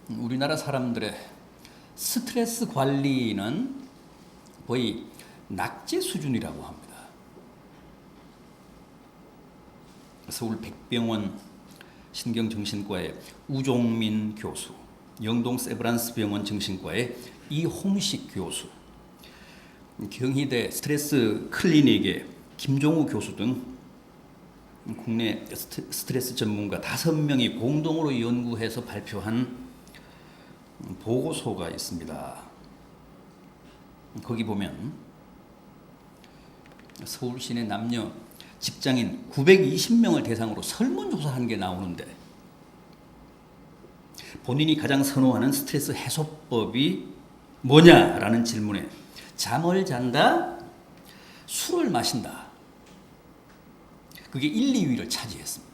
우리나라 사람들의 스트레스 관리는 거의 낙제 수준이라고 합니다. 서울 백병원 신경정신과의 우종민 교수, 영동 세브란스 병원 정신과의 이홍식 교수, 경희대 스트레스 클리닉의 김종우 교수 등 국내 스트레스 전문가 5명이 공동으로 연구해서 발표한 보고서가 있습니다. 거기 보면 서울 시내 남녀 직장인 920명을 대상으로 설문조사한 게 나오는데, 본인이 가장 선호하는 스트레스 해소법이 뭐냐라는 질문에 잠을 잔다, 술을 마신다, 그게 1, 2위를 차지했습니다.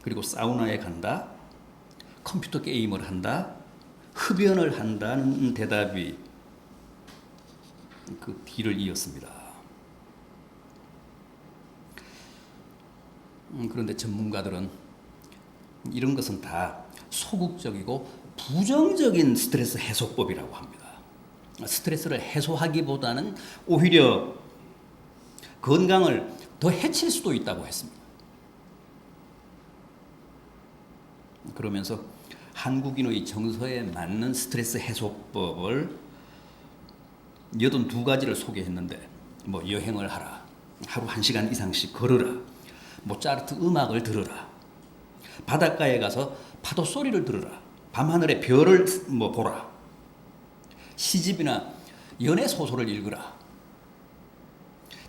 그리고 사우나에 간다, 컴퓨터 게임을 한다, 흡연을 한다는 대답이 그 뒤를 이었습니다. 그런데 전문가들은 이런 것은 다 소극적이고 부정적인 스트레스 해소법이라고 합니다. 스트레스를 해소하기보다는 오히려 건강을 더 해칠 수도 있다고 했습니다. 그러면서 한국인의 정서에 맞는 스트레스 해소법을 82가지를 소개했는데, 여행을 하라, 하루 1시간 이상씩 걸으라, 모차르트 음악을 들으라, 바닷가에 가서 파도 소리를 들으라, 밤하늘의 별을 보라, 시집이나 연애 소설을 읽으라,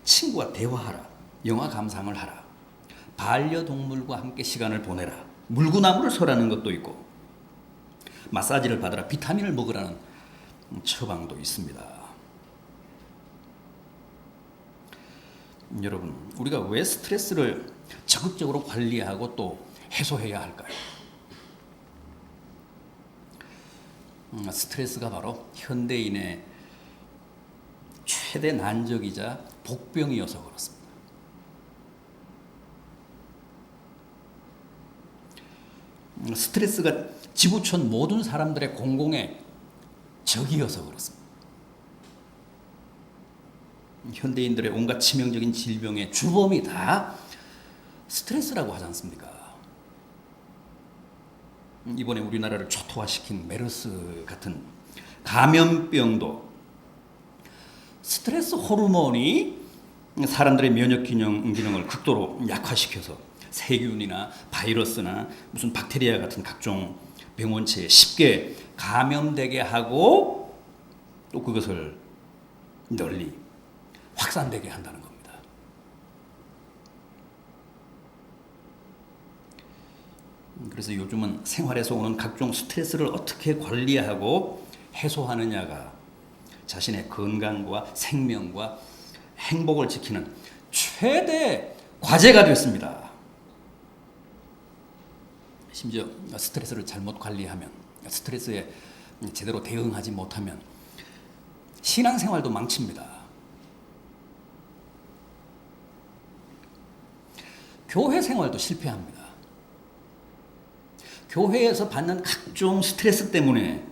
친구와 대화하라, 영화 감상을 하라, 반려동물과 함께 시간을 보내라, 물구나무를 서라는 것도 있고, 마사지를 받으라, 비타민을 먹으라는 처방도 있습니다. 여러분, 우리가 왜 스트레스를 적극적으로 관리하고 또 해소해야 할까요? 스트레스가 바로 현대인의 최대 난적이자 복병이어서 그렇습니다. 스트레스가 지구촌 모든 사람들의 공공의 적이어서 그렇습니다. 현대인들의 온갖 치명적인 질병의 주범이 다 스트레스라고 하지 않습니까? 이번에 우리나라를 초토화시킨 메르스 같은 감염병도 스트레스 호르몬이 사람들의 면역 기능을 극도로 약화시켜서 세균이나 바이러스나 무슨 박테리아 같은 각종 병원체에 쉽게 감염되게 하고, 또 그것을 널리 확산되게 한다는 겁니다. 그래서 요즘은 생활에서 오는 각종 스트레스를 어떻게 관리하고 해소하느냐가 자신의 건강과 생명과 행복을 지키는 최대 과제가 됐습니다. 심지어 스트레스를 잘못 관리하면, 스트레스에 제대로 대응하지 못하면 신앙생활도 망칩니다. 교회 생활도 실패합니다. 교회에서 받는 각종 스트레스 때문에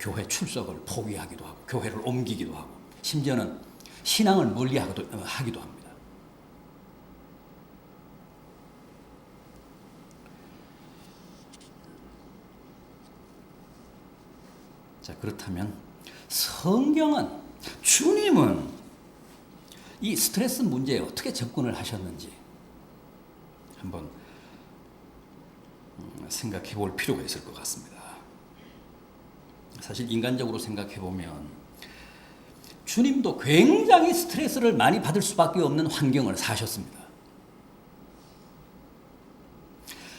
교회 출석을 포기하기도 하고, 교회를 옮기기도 하고, 심지어는 신앙을 멀리하기도 합니다. 자, 그렇다면 성경은, 주님은 이 스트레스 문제에 어떻게 접근을 하셨는지 한번 생각해 볼 필요가 있을 것 같습니다. 사실 인간적으로 생각해 보면 주님도 굉장히 스트레스를 많이 받을 수밖에 없는 환경을 사셨습니다.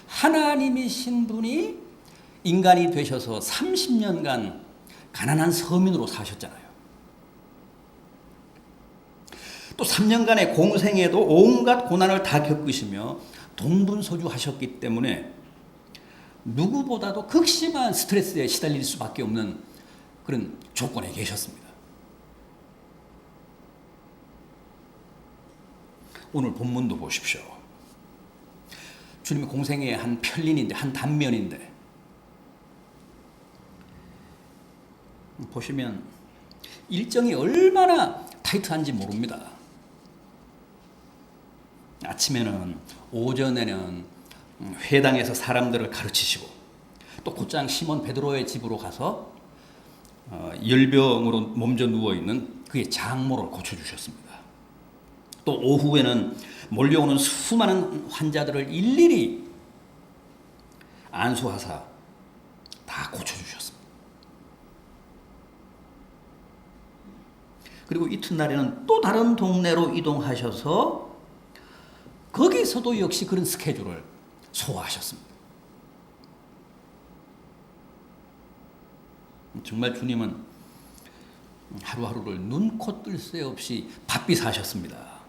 하나님이신 분이 인간이 되셔서 30년간 가난한 서민으로 사셨잖아요. 또 3년간의 공생에도 온갖 고난을 다 겪으시며 동분서주하셨기 때문에 누구보다도 극심한 스트레스에 시달릴 수밖에 없는 그런 조건에 계셨습니다. 오늘 본문도 보십시오. 주님의 공생의 한 편린인데, 한 단면인데, 보시면 일정이 얼마나 타이트한지 모릅니다. 아침에는, 오전에는 회당에서 사람들을 가르치시고, 또 곧장 시몬 베드로의 집으로 가서 열병으로 몸져 누워있는 그의 장모를 고쳐주셨습니다. 또 오후에는 몰려오는 수많은 환자들을 일일이 안수하사 다 고쳐주셨습니다. 그리고 이튿날에는 또 다른 동네로 이동하셔서 거기서도 역시 그런 스케줄을 소화하셨습니다. 정말 주님은 하루하루를 눈코 뜰 새 없이 바삐 사셨습니다.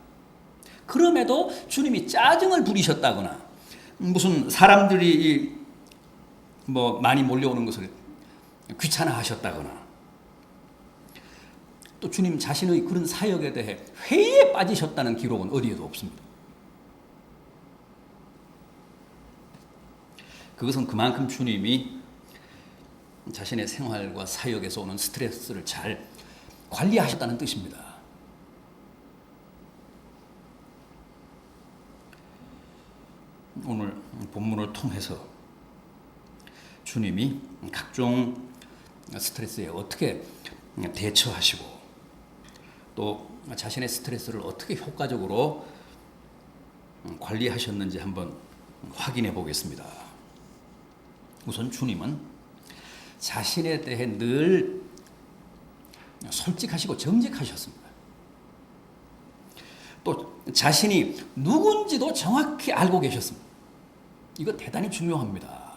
그럼에도 주님이 짜증을 부리셨다거나 무슨 사람들이 많이 몰려오는 것을 귀찮아하셨다거나 또 주님 자신의 그런 사역에 대해 회의에 빠지셨다는 기록은 어디에도 없습니다. 그것은 그만큼 주님이 자신의 생활과 사역에서 오는 스트레스를 잘 관리하셨다는 뜻입니다. 오늘 본문을 통해서 주님이 각종 스트레스에 어떻게 대처하시고 또 자신의 스트레스를 어떻게 효과적으로 관리하셨는지 한번 확인해 보겠습니다. 우선 주님은 자신에 대해 늘 솔직하시고 정직하셨습니다. 또 자신이 누군지도 정확히 알고 계셨습니다. 이거 대단히 중요합니다.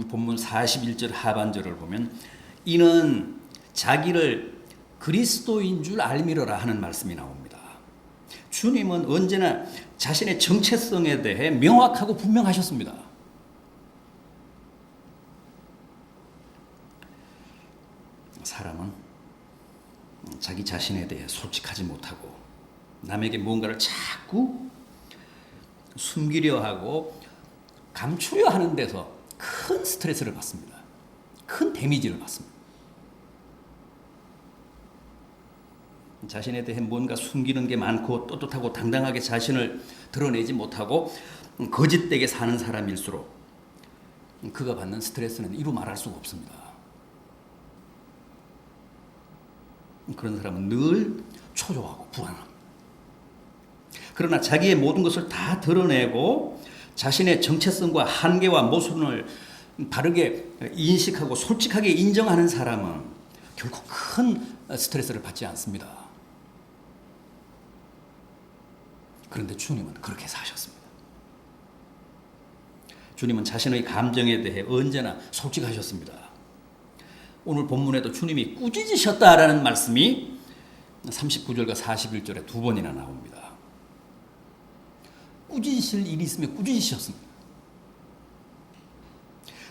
본문 41절 하반절을 보면 이는 자기를 그리스도인 줄 알미러라 하는 말씀이 나옵니다. 주님은 언제나 자신의 정체성에 대해 명확하고 분명하셨습니다. 사람은 자기 자신에 대해 솔직하지 못하고 남에게 무언가를 자꾸 숨기려 하고 감추려 하는 데서 큰 스트레스를 받습니다. 큰 데미지를 받습니다. 자신에 대해 뭔가 숨기는 게 많고 떳떳하고 당당하게 자신을 드러내지 못하고 거짓되게 사는 사람일수록 그가 받는 스트레스는 이루 말할 수가 없습니다. 그런 사람은 늘 초조하고 불안합니다. 그러나 자기의 모든 것을 다 드러내고 자신의 정체성과 한계와 모순을 바르게 인식하고 솔직하게 인정하는 사람은 결코 큰 스트레스를 받지 않습니다. 그런데 주님은 그렇게 사셨습니다. 주님은 자신의 감정에 대해 언제나 솔직하셨습니다. 오늘 본문에도 주님이 꾸짖으셨다라는 말씀이 39절과 41절에 두 번이나 나옵니다. 꾸짖으실 일이 있으면 꾸짖으셨습니다.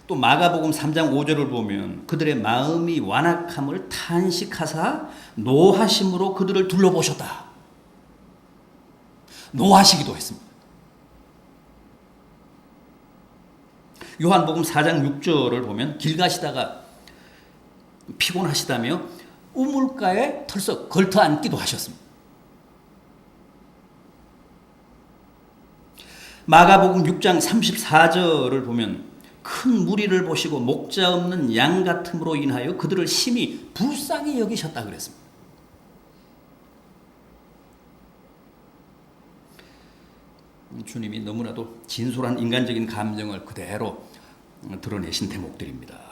또 마가복음 3장 5절을 보면 그들의 마음이 완악함을 탄식하사 노하심으로 그들을 둘러보셨다. 노하시기도 했습니다. 요한복음 4장 6절을 보면 길 가시다가 피곤하시다며 우물가에 털썩 걸터 앉기도 하셨습니다. 마가복음 6장 34절을 보면 큰 무리를 보시고 목자 없는 양 같음으로 인하여 그들을 심히 불쌍히 여기셨다 그랬습니다. 주님이 너무나도 진솔한 인간적인 감정을 그대로 드러내신 대목들입니다.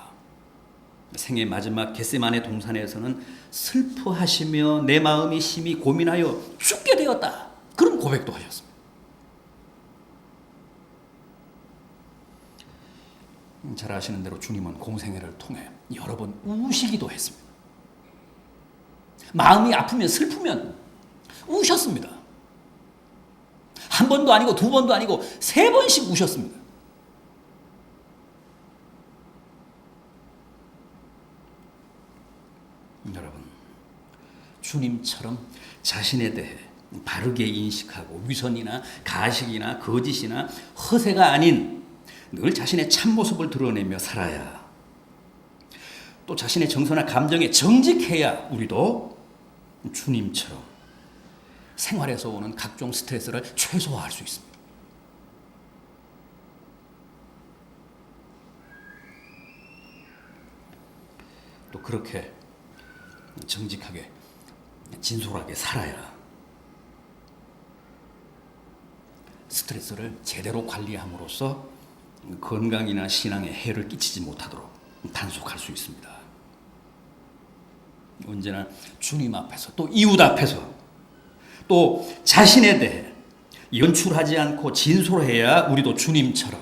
생의 마지막 겟세마네 동산에서는 슬퍼하시며 내 마음이 심히 고민하여 죽게 되었다. 그런 고백도 하셨습니다. 잘 아시는 대로 주님은 공생애를 통해 여러 번 우시기도 했습니다. 마음이 아프면 슬프면 우셨습니다. 한 번도 아니고 두 번도 아니고 세 번씩 우셨습니다. 여러분, 주님처럼 자신에 대해 바르게 인식하고 위선이나 가식이나 거짓이나 허세가 아닌 늘 자신의 참모습을 드러내며 살아야, 또 자신의 정서나 감정에 정직해야 우리도 주님처럼 생활에서 오는 각종 스트레스를 최소화할 수 있습니다. 또 그렇게 정직하게 진솔하게 살아야 스트레스를 제대로 관리함으로써 건강이나 신앙에 해를 끼치지 못하도록 단속할 수 있습니다. 언제나 주님 앞에서, 또 이웃 앞에서, 또 자신에 대해 연출하지 않고 진솔해야 우리도 주님처럼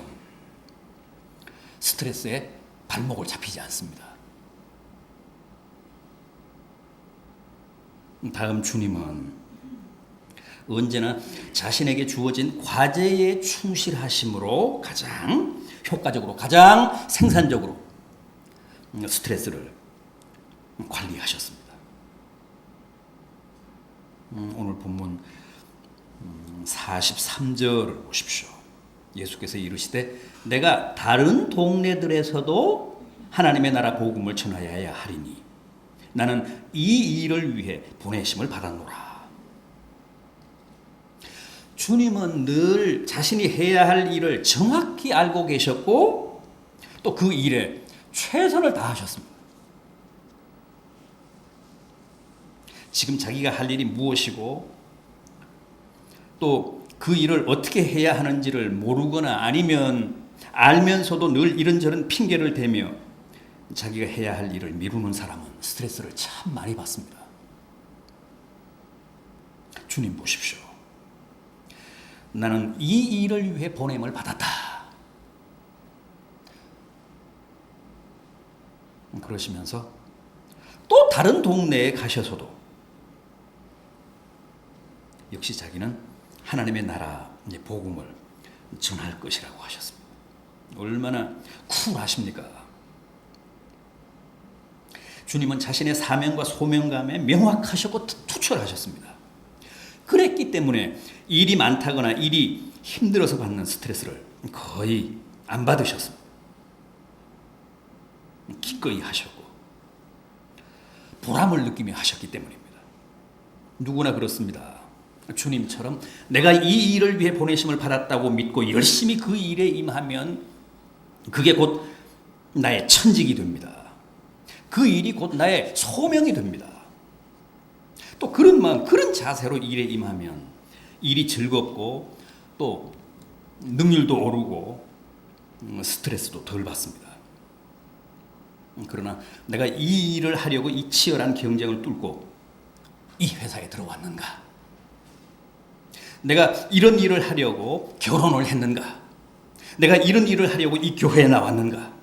스트레스에 발목을 잡히지 않습니다. 다음 주님은 언제나 자신에게 주어진 과제에 충실하심으로 가장 효과적으로, 가장 생산적으로 스트레스를 관리하셨습니다. 오늘 본문 43절을 보십시오. 예수께서 이르시되 내가 다른 동네들에서도 하나님의 나라 복음을 전하여야 하리니 나는 이 일을 위해 보내심을 받았노라. 주님은 늘 자신이 해야 할 일을 정확히 알고 계셨고 또 그 일에 최선을 다하셨습니다. 지금 자기가 할 일이 무엇이고 또 그 일을 어떻게 해야 하는지를 모르거나 아니면 알면서도 늘 이런저런 핑계를 대며 자기가 해야 할 일을 미루는 사람은 스트레스를 참 많이 받습니다. 주님 보십시오. 나는 이 일을 위해 보냄을 받았다. 그러시면서 또 다른 동네에 가셔서도 역시 자기는 하나님의 나라 복음을 전할 것이라고 하셨습니다. 얼마나 쿨하십니까? 주님은 자신의 사명과 소명감에 명확하셨고 투철하셨습니다. 그랬기 때문에 일이 많다거나 일이 힘들어서 받는 스트레스를 거의 안 받으셨습니다. 기꺼이 하셨고 보람을 느끼며 하셨기 때문입니다. 누구나 그렇습니다. 주님처럼 내가 이 일을 위해 보내심을 받았다고 믿고 열심히 그 일에 임하면 그게 곧 나의 천직이 됩니다. 그 일이 곧 나의 소명이 됩니다. 또 그런 마음, 그런 자세로 일에 임하면 일이 즐겁고 또 능률도 오르고 스트레스도 덜 받습니다. 그러나 내가 이 일을 하려고 이 치열한 경쟁을 뚫고 이 회사에 들어왔는가? 내가 이런 일을 하려고 결혼을 했는가? 내가 이런 일을 하려고 이 교회에 나왔는가?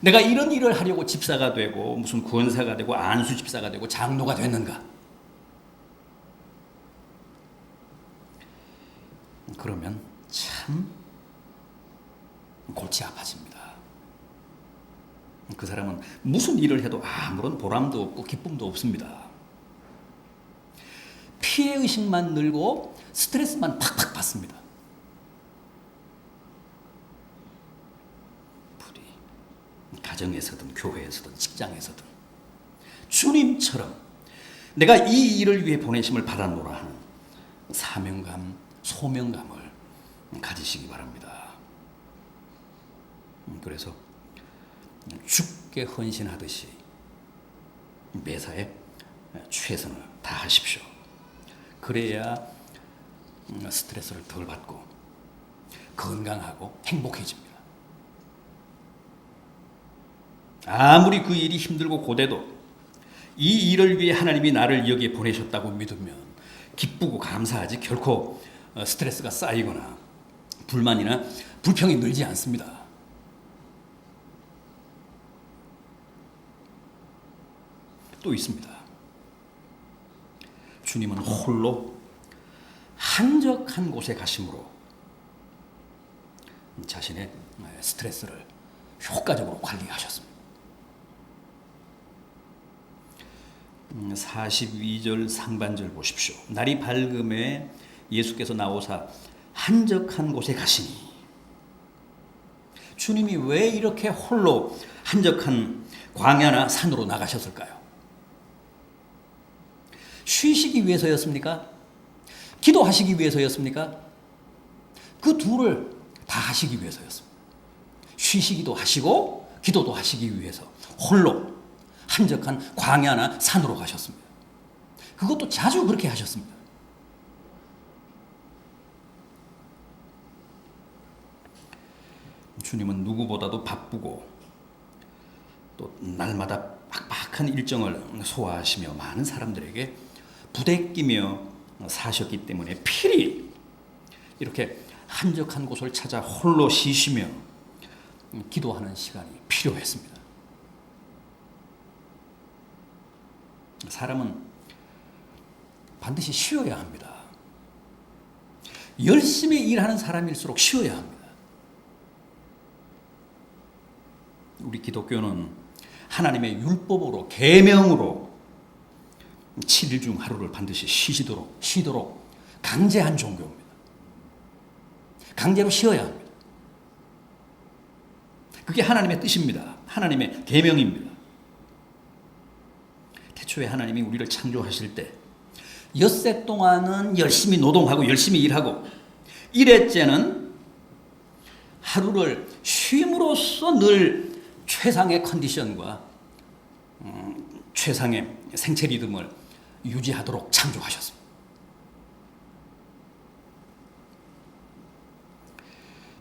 내가 이런 일을 하려고 집사가 되고 무슨 권사가 되고 안수 집사가 되고 장로가 됐는가? 그러면 참 골치 아파집니다. 그 사람은 무슨 일을 해도 아무런 보람도 없고 기쁨도 없습니다. 피해의식만 늘고 스트레스만 팍팍 받습니다. 부디 가정에서든 교회에서든 직장에서든 주님처럼 내가 이 일을 위해 보내심을 받았노라 하는 사명감, 소명감을 가지시기 바랍니다. 그래서 죽게 헌신하듯이 매사에 최선을 다하십시오. 그래야 스트레스를 덜 받고 건강하고 행복해집니다. 아무리 그 일이 힘들고 고돼도 이 일을 위해 하나님이 나를 여기에 보내셨다고 믿으면 기쁘고 감사하지 결코 스트레스가 쌓이거나 불만이나 불평이 늘지 않습니다. 또 있습니다. 주님은 홀로 한적한 곳에 가심으로 자신의 스트레스를 효과적으로 관리하셨습니다. 42절 상반절 보십시오. 날이 밝음에 예수께서 나오사 한적한 곳에 가시니. 주님이 왜 이렇게 홀로 한적한 광야나 산으로 나가셨을까요? 쉬시기 위해서였습니까? 기도하시기 위해서였습니까? 그 둘을 다 하시기 위해서였습니다. 쉬시기도 하시고 기도도 하시기 위해서 홀로 한적한 광야나 산으로 가셨습니다. 그것도 자주 그렇게 하셨습니다. 주님은 누구보다도 바쁘고 또 날마다 빡빡한 일정을 소화하시며 많은 사람들에게 부대끼며 사셨기 때문에 필히 이렇게 한적한 곳을 찾아 홀로 쉬시며 기도하는 시간이 필요했습니다. 사람은 반드시 쉬어야 합니다. 열심히 일하는 사람일수록 쉬어야 합니다. 우리 기독교는 하나님의 율법으로 계명으로 7일 중 하루를 반드시 쉬도록 강제한 종교입니다. 강제로 쉬어야 합니다. 그게 하나님의 뜻입니다. 하나님의 계명입니다. 태초에 하나님이 우리를 창조하실 때 엿새 동안은 열심히 노동하고 열심히 일하고 일회째는 하루를 쉼으로써 늘 최상의 컨디션과 최상의 생체 리듬을 유지하도록 창조하셨습니다.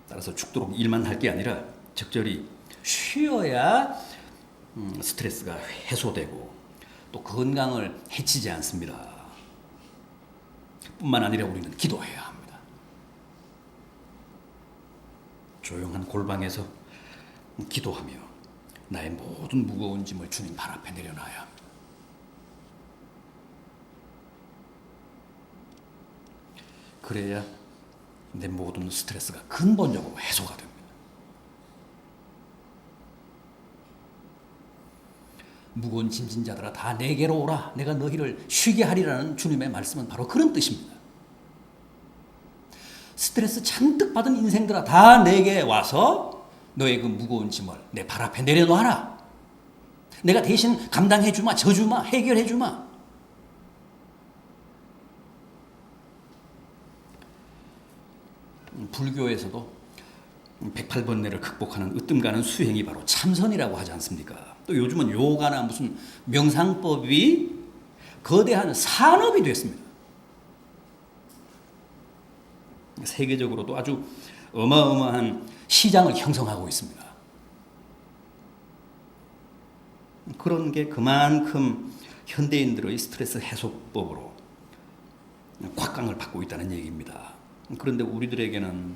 따라서 죽도록 일만 할 게 아니라 적절히 쉬어야 스트레스가 해소되고 또 건강을 해치지 않습니다. 뿐만 아니라 우리는 기도해야 합니다. 조용한 골방에서 기도하며 나의 모든 무거운 짐을 주님 발 앞에 내려놔야 합니다. 그래야 내 모든 스트레스가 근본적으로 해소가 됩니다. 무거운 짐진 자들아 다 내게로 오라 내가 너희를 쉬게 하리라는 주님의 말씀은 바로 그런 뜻입니다. 스트레스 잔뜩 받은 인생들아 다 내게 와서 너의 그 무거운 짐을 내 발 앞에 내려놓아라. 내가 대신 감당해주마, 져주마, 해결해주마. 불교에서도 108번뇌를 극복하는 으뜸가는 수행이 바로 참선이라고 하지 않습니까? 또 요즘은 요가나 무슨 명상법이 거대한 산업이 됐습니다. 세계적으로도 아주 어마어마한 시장을 형성하고 있습니다. 그런 게 그만큼 현대인들의 스트레스 해소법으로 곽강을 받고 있다는 얘기입니다. 그런데 우리들에게는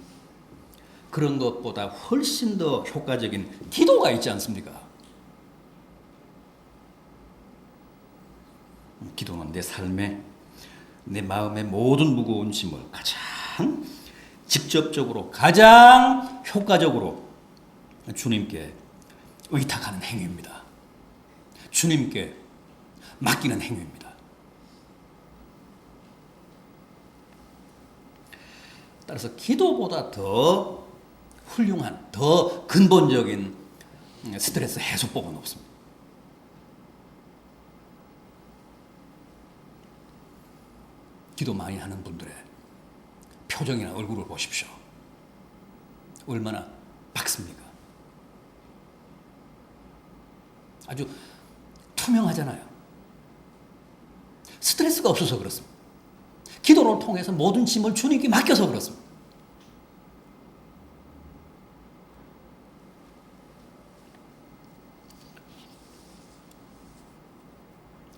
그런 것보다 훨씬 더 효과적인 기도가 있지 않습니까? 기도는 내 삶에 내 마음의 모든 무거운 짐을 가장 직접적으로 가장 효과적으로 주님께 의탁하는 행위입니다. 주님께 맡기는 행위입니다. 따라서 기도보다 더 훌륭한, 더 근본적인 스트레스 해소법은 없습니다. 기도 많이 하는 분들의 표정이나 얼굴을 보십시오. 얼마나 밝습니까? 아주 투명하잖아요. 스트레스가 없어서 그렇습니다. 기도를 통해서 모든 짐을 주님께 맡겨서 그렇습니다.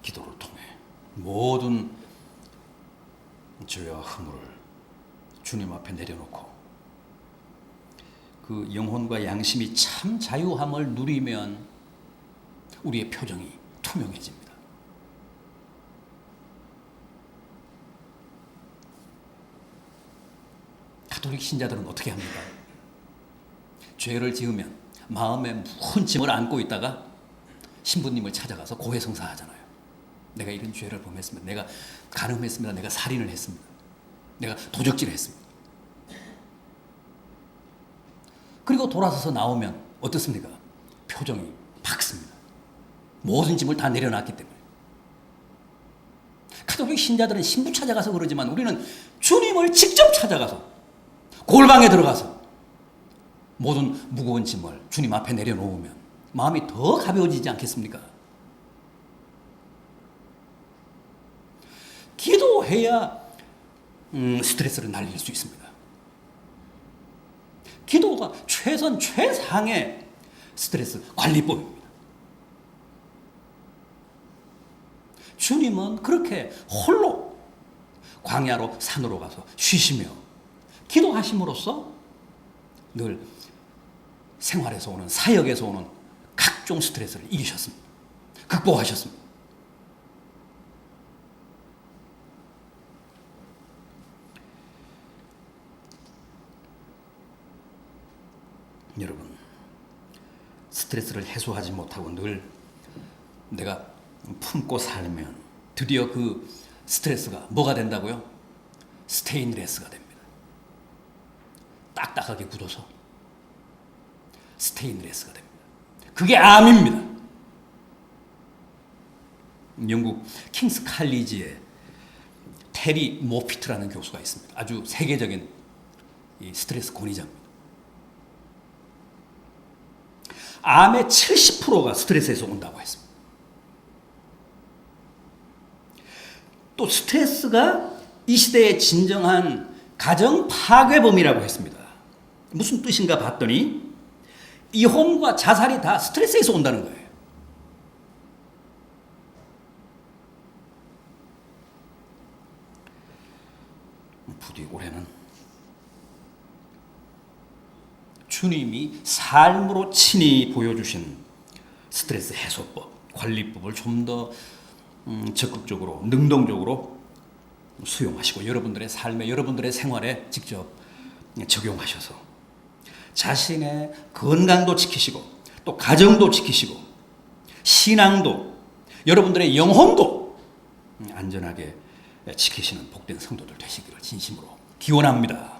기도를 통해 모든 죄와 허물을 주님 앞에 내려놓고 그 영혼과 양심이 참 자유함을 누리면 우리의 표정이 투명해집니다. 가톨릭 신자들은 어떻게 합니까? 죄를 지으면 마음에 무거운 짐을 안고 있다가 신부님을 찾아가서 고해성사하잖아요. 내가 이런 죄를 범했습니다. 내가 간음했습니다. 내가 살인을 했습니다. 내가 도적질을 했습니다. 그리고 돌아서서 나오면 어떻습니까? 표정이 밝습니다. 모든 짐을 다 내려놨기 때문에. 가톨릭 신자들은 신부 찾아가서 그러지만 우리는 주님을 직접 찾아가서 골방에 들어가서 모든 무거운 짐을 주님 앞에 내려놓으면 마음이 더 가벼워지지 않겠습니까? 기도해야 스트레스를 날릴 수 있습니다. 기도가 최상의 스트레스 관리법입니다. 주님은 그렇게 홀로 광야로 산으로 가서 쉬시며 기도하심으로써 늘 생활에서 오는 사역에서 오는 각종 스트레스를 이기셨습니다. 극복하셨습니다. 여러분, 스트레스를 해소하지 못하고 늘 내가 품고 살면 드디어 그 스트레스가 뭐가 된다고요? 스테인레스가 됩니다. 딱딱하게 굳어서 스테인레스가 됩니다. 그게 암입니다. 영국 킹스 칼리지에 테리 모피트라는 교수가 있습니다. 아주 세계적인 이 스트레스 권위자입니다. 암의 70%가 스트레스에서 온다고 했습니다. 또 스트레스가 이 시대의 진정한 가정 파괴범이라고 했습니다. 무슨 뜻인가 봤더니 이혼과 자살이 다 스트레스에서 온다는 거예요. 부디 올해는 주님이 삶으로 친히 보여주신 스트레스 해소법, 관리법을 좀 더 적극적으로, 능동적으로 수용하시고 여러분들의 삶에, 여러분들의 생활에 직접 적용하셔서 자신의 건강도 지키시고 또 가정도 지키시고 신앙도 여러분들의 영혼도 안전하게 지키시는 복된 성도들 되시기를 진심으로 기원합니다.